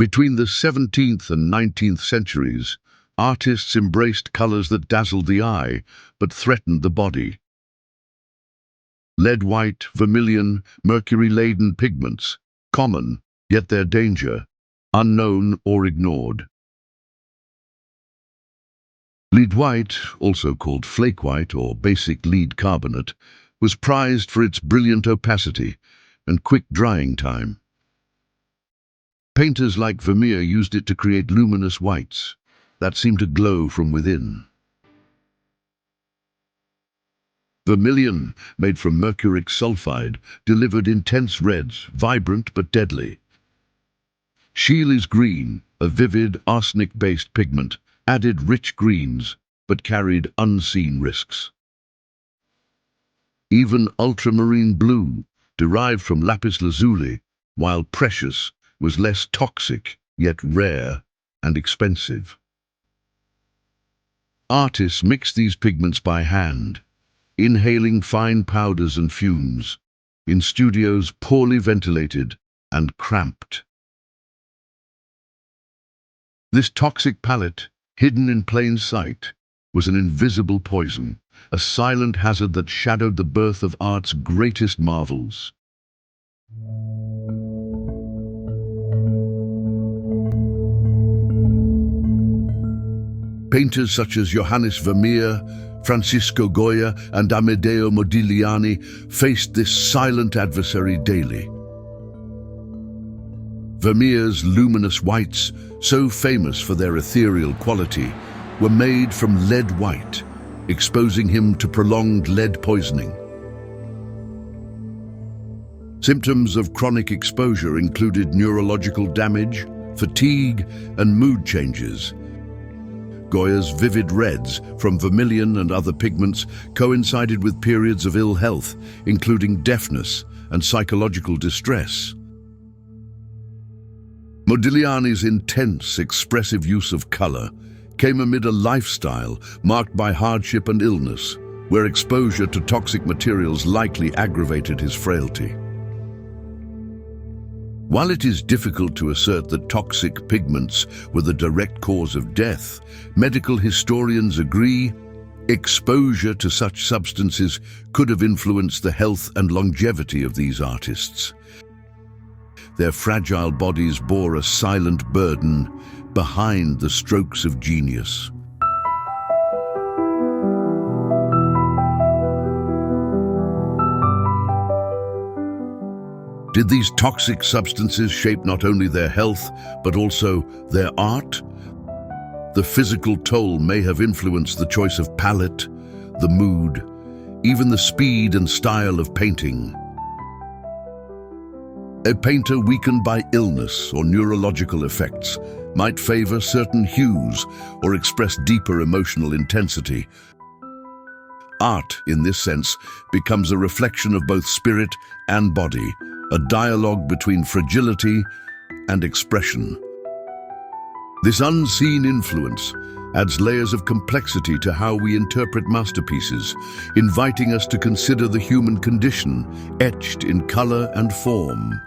Between the 17th and 19th centuries, artists embraced colors that dazzled the eye but threatened the body. Lead white, vermilion, mercury-laden pigments, common, yet their danger, unknown or ignored. Lead white, also called flake white or basic lead carbonate, was prized for its brilliant opacity and quick drying time. Painters like Vermeer used it to create luminous whites that seemed to glow from within. Vermilion, made from mercuric sulfide, delivered intense reds, vibrant but deadly. Scheele's green, a vivid arsenic-based pigment, added rich greens but carried unseen risks. Even ultramarine blue, derived from lapis lazuli, while precious, was less toxic, yet rare and expensive. Artists mixed these pigments by hand, inhaling fine powders and fumes, in studios poorly ventilated and cramped. This toxic palette, hidden in plain sight, was an invisible poison, a silent hazard that shadowed the birth of art's greatest marvels. Painters such as Johannes Vermeer, Francisco Goya, and Amedeo Modigliani faced this silent adversary daily. Vermeer's luminous whites, so famous for their ethereal quality, were made from lead white, exposing him to prolonged lead poisoning. Symptoms of chronic exposure included neurological damage, fatigue, and mood changes. Goya's vivid reds from vermilion and other pigments coincided with periods of ill health, including deafness and psychological distress. Modigliani's intense, expressive use of color came amid a lifestyle marked by hardship and illness, where exposure to toxic materials likely aggravated his frailty. While it is difficult to assert that toxic pigments were the direct cause of death, medical historians agree exposure to such substances could have influenced the health and longevity of these artists. Their fragile bodies bore a silent burden behind the strokes of genius. Did these toxic substances shape not only their health, but also their art? The physical toll may have influenced the choice of palette, the mood, even the speed and style of painting. A painter weakened by illness or neurological effects might favor certain hues or express deeper emotional intensity. Art, in this sense, becomes a reflection of both spirit and body, a dialogue between fragility and expression. This unseen influence adds layers of complexity to how we interpret masterpieces, inviting us to consider the human condition etched in color and form.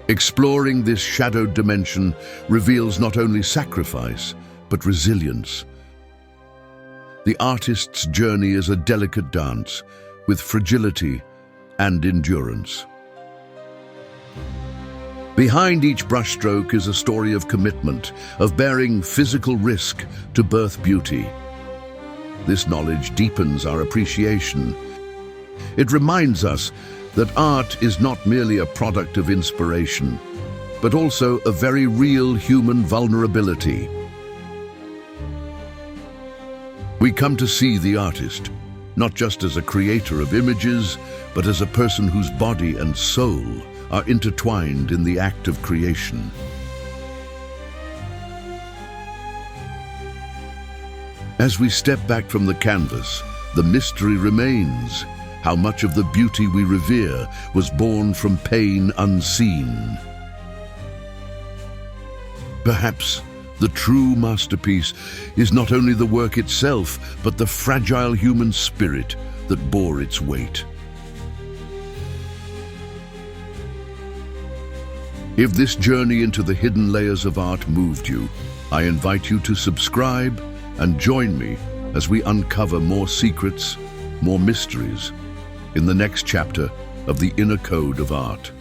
Exploring this shadowed dimension reveals not only sacrifice, but resilience. The artist's journey is a delicate dance, with fragility and endurance. Behind each brushstroke is a story of commitment, of bearing physical risk to birth beauty. This knowledge deepens our appreciation. It reminds us that art is not merely a product of inspiration, but also a very real human vulnerability. We come to see the artist, not just as a creator of images, but as a person whose body and soul are intertwined in the act of creation. As we step back from the canvas, the mystery remains. How much of the beauty we revere was born from pain unseen? Perhaps the true masterpiece is not only the work itself, but the fragile human spirit that bore its weight. If this journey into the hidden layers of art moved you, I invite you to subscribe and join me as we uncover more secrets, more mysteries, in the next chapter of the inner code of art.